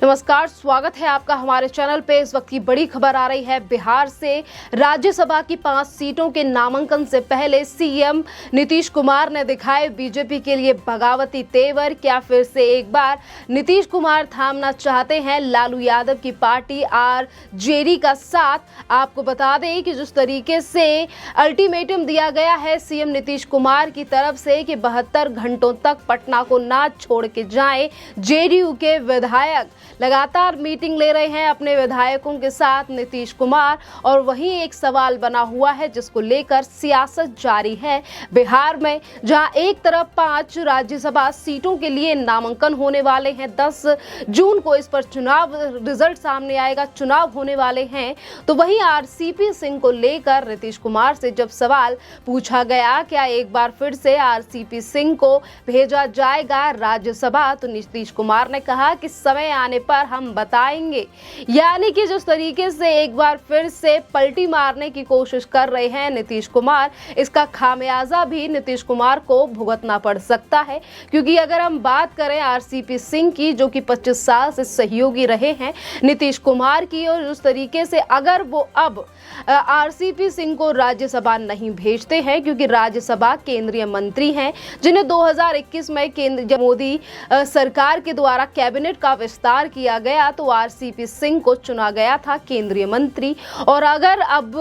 नमस्कार, स्वागत है आपका हमारे चैनल पे। इस वक्त की बड़ी खबर आ रही है बिहार से। राज्यसभा की 5 सीटों के नामांकन से पहले सीएम नीतीश कुमार ने दिखाए बीजेपी के लिए बगावती तेवर। क्या फिर से एक बार नीतीश कुमार थामना चाहते हैं लालू यादव की पार्टी आरजेडी का साथ? आपको बता दें कि जिस तरीके से अल्टीमेटम दिया गया है सीएम नीतीश कुमार की तरफ से कि 72 घंटों तक पटना को ना छोड़ के जाएं, जेडीयू के विधायक लगातार मीटिंग ले रहे हैं अपने विधायकों के साथ नीतीश कुमार। और वहीं एक सवाल बना हुआ है जिसको लेकर सियासत जारी है बिहार में, जहां एक तरफ 5 राज्यसभा सीटों के लिए नामांकन होने वाले हैं। 10 जून को इस पर चुनाव रिजल्ट सामने आएगा, चुनाव होने वाले हैं। तो वहीं आरसीपी सिंह को लेकर नीतीश कुमार से जब सवाल पूछा गया क्या एक बार फिर से आरसीपी सिंह को भेजा जाएगा राज्यसभा, तो नीतीश कुमार ने कहा कि समय आने पर हम बताएंगे। यानी कि जिस तरीके से एक बार फिर से पलटी मारने की कोशिश कर रहे हैं नीतीश कुमार, इसका खामियाजा भी नीतीश कुमार को भुगतना पड़ सकता है। क्योंकि अगर हम बात करें आरसीपी सिंह की, जो कि 25 साल से सहयोगी रहे हैं नीतीश कुमार की, और उस तरीके से अगर वो अब आरसीपी सिंह को राज्यसभा नहीं भेजते हैं, क्योंकि राज्यसभा केंद्रीय मंत्री हैं जिन्हें 2021 में केंद्र मोदी सरकार के द्वारा कैबिनेट का विस्तार किया गया, तो आरसीपी सिंह को चुना गया था केंद्रीय मंत्री। और अगर अब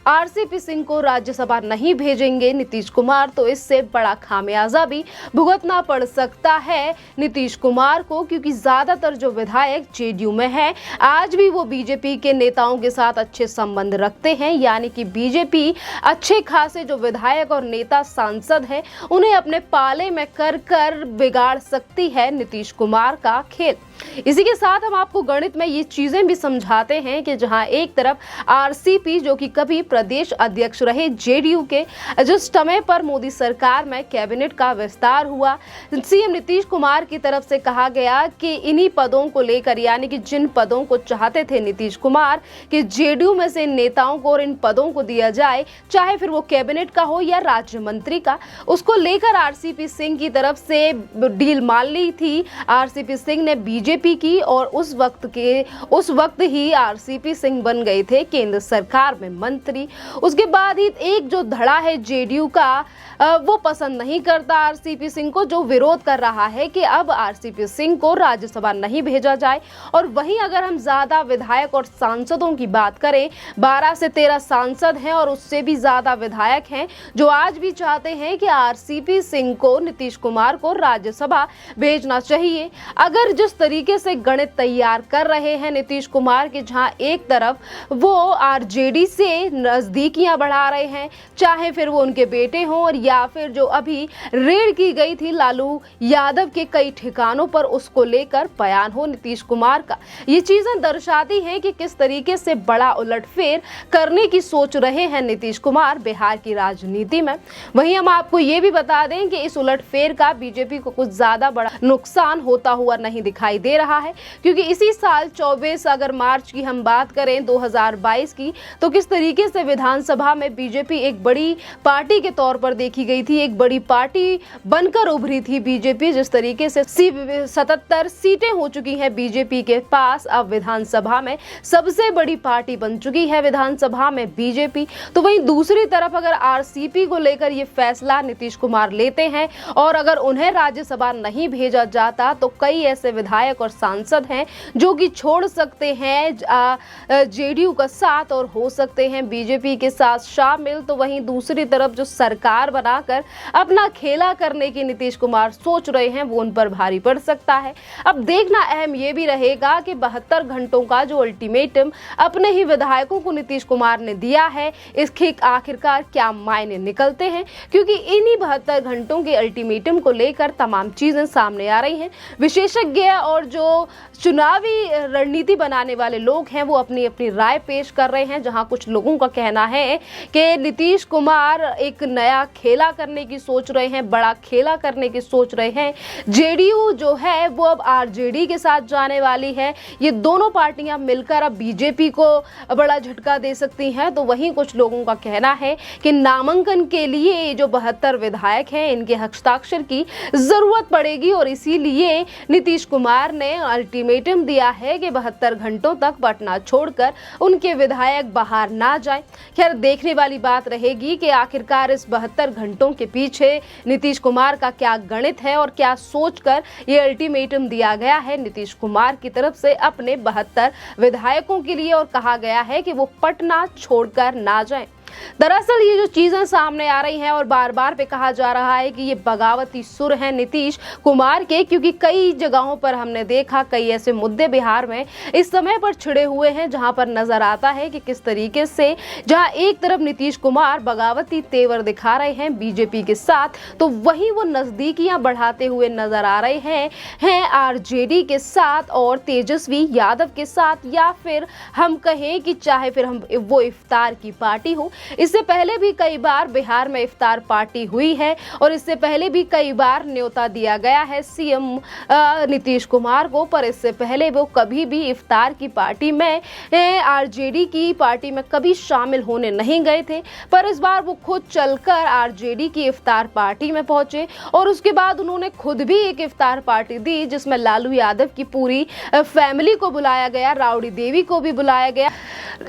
आरसीपी सिंह को राज्यसभा नहीं भेजेंगे नीतीश कुमार, तो इससे बड़ा खामियाजा भी भुगतना पड़ सकता है नीतीश कुमार को। क्योंकि ज्यादातर जो विधायक जेडीयू में हैं, आज भी वो बीजेपी के नेताओं के साथ अच्छे संबंध रखते हैं। यानी कि बीजेपी अच्छे खासे जो विधायक और नेता सांसद हैं, उन्हें अपने पाले में कर बिगाड़ सकती है नीतीश कुमार का खेल। इसी के साथ हम आपको गणित में ये चीजें भी समझाते हैं कि जहां एक तरफ आरसीपी, जो कि कभी प्रदेश अध्यक्ष रहे जेडीयू के, जिस समय पर मोदी सरकार में कैबिनेट का विस्तार हुआ, सीएम नीतीश कुमार की तरफ से कहा गया कि इन्हीं पदों को लेकर, यानी कि जिन पदों को चाहते थे नीतीश कुमार कि जेडीयू में से नेताओं को और इन पदों को दिया जाए, चाहे फिर वो कैबिनेट का हो या राज्य मंत्री का, उसको लेकर आरसीपी सिंह की तरफ से डील मान ली थी आरसीपी सिंह ने बीजेपी की। और उस वक्त ही आरसीपी सिंह बन गए थे केंद्र सरकार में मंत्री। उसके बाद ही एक जो धड़ा है जेडीयू का, वो पसंद नहीं करता आरसीपी सिंह को, जो विरोध कर रहा है कि अब आरसीपी सिंह को राज्यसभा नहीं भेजा जाए। और वहीं अगर हम ज्यादा विधायक और सांसदों की बात करें, 12 से 13 सांसद हैं और उससे भी ज्यादा विधायक हैं जो आज भी चाहते हैं कि आरसीपी सिंह को, नीतीश कुमार को राज्यसभा भेजना चाहिए। अगर जिस तरीके से गणित तैयार कर रहे हैं नीतीश कुमार के, जहां एक तरफ वो आरजेडी से नजदीकियां बढ़ा रहे हैं, चाहे फिर वो उनके बेटे हों और या फिर जो अभी रेड की गई थी लालू यादव के कई ठिकानों पर, उसको लेकर बयान हो नीतीश कुमार का, ये चीजें दर्शाती हैं कि किस तरीके से बड़ा उलटफेर करने की सोच रहे हैं नीतीश कुमार बिहार की राजनीति में। वहीं हम आपको ये भी बता दें कि इस उलटफेर का बीजेपी को कुछ ज्यादा बड़ा नुकसान होता हुआ नहीं दिखाई दे रहा है। क्योंकि इसी साल 24 अगर मार्च की हम बात करें 2022 की, तो किस तरीके से विधानसभा में बीजेपी एक बड़ी पार्टी के तौर पर देखी गई थी, एक बड़ी पार्टी बनकर उभरी थी बीजेपी। जिस तरीके से 77 सीटें हो चुकी हैं बीजेपी के पास, अब विधानसभा में सबसे बड़ी पार्टी बन चुकी है विधानसभा में बीजेपी। तो वहीं दूसरी तरफ अगर आरसीपी को लेकर ये फैसला नीतीश कुमार लेते हैं और अगर उन्हें राज्यसभा नहीं भेजा जाता, तो कई ऐसे विधायक और सांसद हैं जो कि छोड़ सकते हैं जेडीयू का साथ और हो सकते हैं बीजेपी के साथ शामिल। तो वहीं दूसरी तरफ जो सरकार बनाकर अपना खेला करने की नीतीश कुमार सोच रहे हैं, वो उन पर भारी पड़ सकता है। अब देखना अहम ये भी रहेगा कि 72 घंटों का जो अल्टीमेटम अपने ही विधायकों को नीतीश कुमार ने दिया है, इसके आखिरकार क्या मायने निकलते हैं। क्योंकि इन्हीं 72 घंटों के अल्टीमेटम को लेकर तमाम चीजें सामने आ रही हैं। विशेषज्ञ और जो चुनावी रणनीति बनाने वाले लोग हैं, वो अपनी अपनी राय पेश कर रहे हैं। जहां कुछ लोगों का कहना है कि नीतीश कुमार एक नया खेला करने की सोच रहे हैं, बड़ा खेला करने की सोच रहे हैं। जेडीयू जो है वो अब आरजेडी के साथ जाने वाली है। ये दोनों पार्टियां मिलकर अब बीजेपी को बड़ा झटका दे सकती हैं। तो वहीं कुछ लोगों का कहना है कि नामांकन के लिए जो 72 विधायक हैं, इनके हस्ताक्षर की जरूरत पड़ेगी और इसीलिए नीतीश कुमार ने अल्टीमेटम दिया है कि 72 घंटों तक पटना छोड़कर उनके विधायक बाहर ना जाएं। खैर, देखने वाली बात रहेगी कि आखिरकार इस 72 घंटों के पीछे नीतीश कुमार का क्या गणित है और क्या सोचकर ये अल्टीमेटम दिया गया है नीतीश कुमार की तरफ से अपने 72 विधायकों के लिए, और कहा गया है कि वो पटना छोड़कर ना जाएं। दरअसल ये जो चीजें सामने आ रही हैं और बार बार पे कहा जा रहा है कि ये बगावती सुर हैं नीतीश कुमार के, क्योंकि कई जगहों पर हमने देखा कई ऐसे मुद्दे बिहार में इस समय पर छिड़े हुए हैं जहां पर नजर आता है कि किस तरीके से जहां एक तरफ नीतीश कुमार बगावती तेवर दिखा रहे हैं बीजेपी के साथ, तो वहीं वो नजदीकियां बढ़ाते हुए नजर आ रहे हैं आरजेडी के साथ और तेजस्वी यादव के साथ, या फिर हम कहें कि चाहे फिर हम वो इफ्तार की पार्टी हो। इससे पहले भी कई बार बिहार में इफ्तार पार्टी हुई है और इससे पहले भी कई बार न्योता दिया गया है सीएम नीतीश कुमार को, पर इससे पहले वो कभी भी इफ्तार की पार्टी में आरजेडी की पार्टी में कभी शामिल होने नहीं गए थे। पर इस बार वो खुद चलकर आरजेडी की इफ्तार पार्टी में पहुंचे और उसके बाद उन्होंने खुद भी एक इफ्तार पार्टी दी जिसमें लालू यादव की पूरी फैमिली को बुलाया गया, राबड़ी देवी को भी बुलाया गया,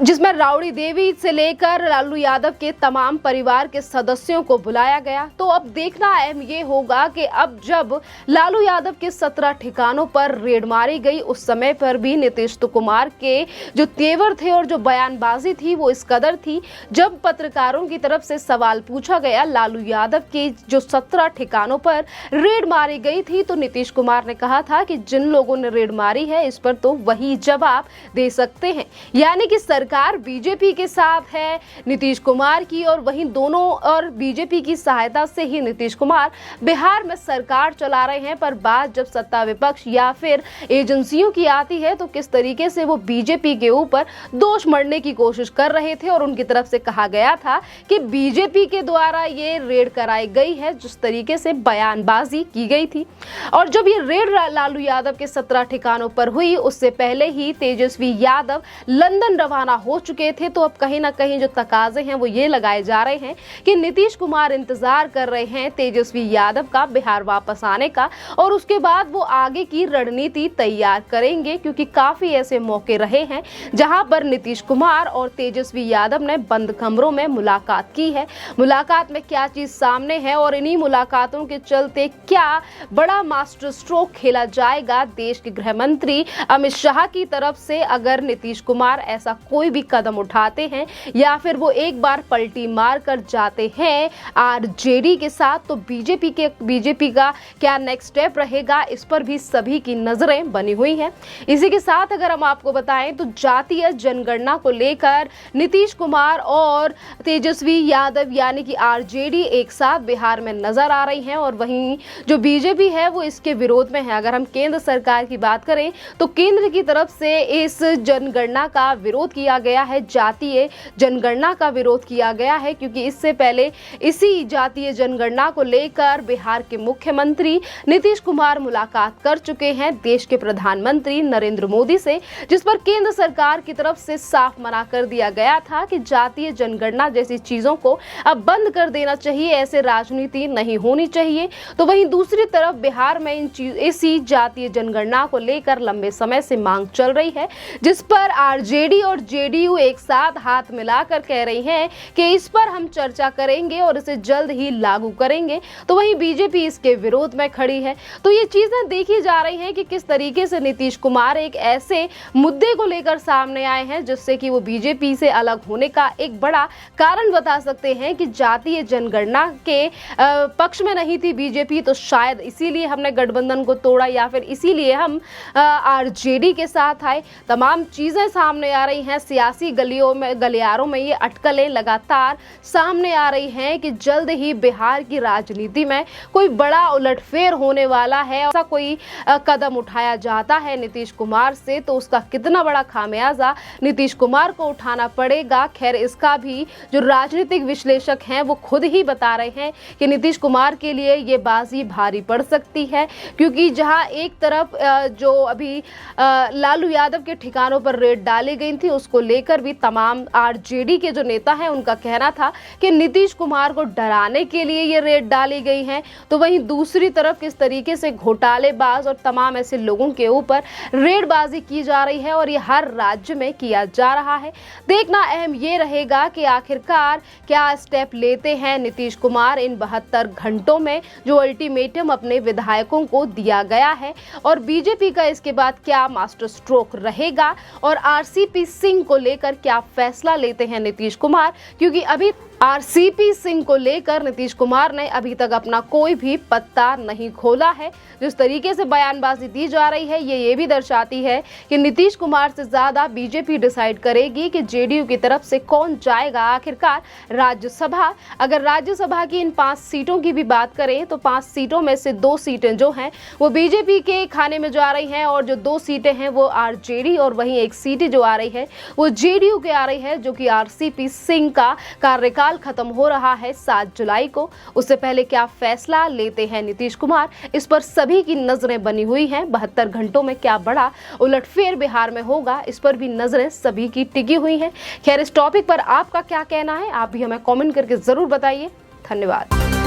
जिसमें राबड़ी देवी से लेकर लालू यादव के तमाम परिवार के सदस्यों को बुलाया गया। तो अब देखना अहम ये होगा कि अब जब लालू यादव के 17 ठिकानों पर रेड मारी गई, उस समय पर भी नीतीश कुमार के जो तेवर थे और जो बयानबाजी थी वो इस कदर थी, जब पत्रकारों की तरफ से सवाल पूछा गया लालू यादव के जो 17 ठिकानों पर रेड मारी गई थी, तो नीतीश कुमार ने कहा था कि जिन लोगों ने रेड मारी है इस पर तो वही जवाब दे सकते हैं, यानी कि सरकार बीजेपी के साथ है नीतीश कुमार की, और वहीं दोनों और बीजेपी की सहायता से ही नीतीश कुमार बिहार में सरकार चला रहे हैं। पर बात जब सत्ता विपक्ष या फिर एजेंसियों की आती है तो किस तरीके से वो बीजेपी के ऊपर दोष मढ़ने की कोशिश कर रहे थे और उनकी तरफ से कहा गया था कि बीजेपी के द्वारा ये रेड कराई गई है, जिस तरीके से बयानबाजी की गई थी। और जब ये रेड लालू यादव के 17 ठिकानों पर हुई, उससे पहले ही तेजस्वी यादव लंदन रवाना हो चुके थे। तो अब कहीं ना कहीं जो तकाजे हैं वो ये लगाए जा रहे हैं कि नीतीश कुमार इंतजार कर रहे हैं तेजस्वी यादव का बिहार वापस आने का, और उसके बाद वो आगे की रणनीति तैयार करेंगे, क्योंकि काफी ऐसे मौके रहे हैं जहां पर नीतीश कुमार और तेजस्वी यादव ने बंद कमरों में मुलाकात की है। मुलाकात में क्या चीज सामने है और इन्हीं मुलाकातों के चलते क्या बड़ा मास्टर स्ट्रोक खेला जाएगा देश के गृह मंत्री अमित शाह की तरफ से, अगर नीतीश कुमार ऐसा कोई भी कदम उठाते हैं या फिर वो एक बार पलटी मार कर जाते हैं आरजेडी के साथ, तो बीजेपी का क्या नेक्स्ट स्टेप रहेगा, इस पर भी सभी की नजरें बनी हुई हैं। इसी के साथ अगर हम आपको बताएं तो जातीय जनगणना को लेकर नीतीश कुमार और तेजस्वी यादव यानी कि आरजेडी एक साथ बिहार में नजर आ रही हैं, और वहीं जो बीजेपी है वो इसके विरोध में है। अगर हम केंद्र सरकार की बात करें तो केंद्र की तरफ से इस जनगणना का विरोध किया गया है, जातीय जनगणना का विरोध किया गया है, क्योंकि इससे पहले इसी जातीय जनगणना को लेकर बिहार के मुख्यमंत्री नीतीश कुमार मुलाकात कर चुके हैं देश के प्रधानमंत्री नरेंद्र मोदी से, जिस पर केंद्र सरकार की तरफ से साफ मना कर दिया गया था कि जातीय जनगणना जैसी चीजों को अब बंद कर देना चाहिए, ऐसे राजनीति नहीं होनी चाहिए। तो वहीं दूसरी तरफ बिहार में इसी जातीय जनगणना को लेकर लंबे समय से मांग चल रही है, जिस पर आरजेडी और जेडीयू एक साथ हाथ मिलाकर कह रही हैं कि इस पर हम चर्चा करेंगे और इसे जल्द ही लागू करेंगे। तो वहीं बीजेपी इसके विरोध में खड़ी है। तो ये चीजें देखी जा रही हैं कि किस तरीके से नीतीश कुमार एक ऐसे मुद्दे को लेकर सामने आए हैं जिससे कि वो बीजेपी से अलग होने का एक बड़ा कारण बता सकते हैं कि जातीय जनगणना के पक्ष में नहीं थी बीजेपी, तो शायद इसीलिए हमने गठबंधन को तोड़ा या फिर इसीलिए हम आरजेडी के साथ आए। तमाम चीजें सामने आ रही हैं, सियासी गलियारों में ये अटकलें लगातार सामने आ रही हैं कि जल्द ही बिहार की राजनीति में कोई बड़ा उलटफेर होने वाला है। ऐसा कोई कदम उठाया जाता है नीतीश कुमार से तो उसका कितना बड़ा खामियाजा नीतीश कुमार को उठाना पड़ेगा। खैर, इसका भी जो राजनीतिक विश्लेषक हैं वो खुद ही बता रहे हैं कि नीतीश कुमार के लिए ये बाजी भारी पड़ सकती है, क्योंकि जहां एक तरफ जो अभी लालू यादव के ठिकानों पर रेड डाली गई थी उसको को लेकर भी तमाम आरजेडी के जो नेता हैं उनका कहना था कि नीतीश कुमार को डराने के लिए ये रेड डाली गई है। तो वहीं दूसरी तरफ किस तरीके से घोटालेबाज और तमाम ऐसे लोगों के ऊपर रेडबाजी की जा रही है और ये हर राज्य में किया जा रहा है। देखना अहम ये रहेगा कि आखिरकार क्या स्टेप लेते हैं नीतीश कुमार इन 72 घंटों में जो अल्टीमेटम अपने विधायकों को दिया गया है, और बीजेपी का इसके बाद क्या मास्टर स्ट्रोक रहेगा और आरसीपी सिंह को लेकर क्या फैसला लेते हैं नीतीश कुमार, क्योंकि अभी आरसीपी सिंह को लेकर नीतीश कुमार ने अभी तक अपना कोई भी पत्ता नहीं खोला है। जिस तरीके से बयानबाजी दी जा रही है ये भी दर्शाती है कि नीतीश कुमार से ज्यादा बीजेपी डिसाइड करेगी कि जेडीयू की तरफ से कौन जाएगा आखिरकार राज्यसभा। अगर राज्यसभा की इन 5 सीटों की भी बात करें तो 5 सीटों में से 2 सीटें जो हैं वो बीजेपी के खाने में जा रही हैं और जो 2 सीटें हैं वो आरजेडी, और वहीं एक सीट जो आ रही है वो जेडीयू के आ रही है, जो कि आरसीपी सिंह का कार्यकाल खत्म हो रहा है 7 जुलाई को। उससे पहले क्या फैसला लेते हैं नीतीश कुमार, इस पर सभी की नजरें बनी हुई हैं। 72 घंटों में क्या बड़ा उलटफेर बिहार में होगा, इस पर भी नजरें सभी की टिकी हुई हैं। खैर, इस टॉपिक पर आपका क्या कहना है, आप भी हमें कमेंट करके जरूर बताइए। धन्यवाद।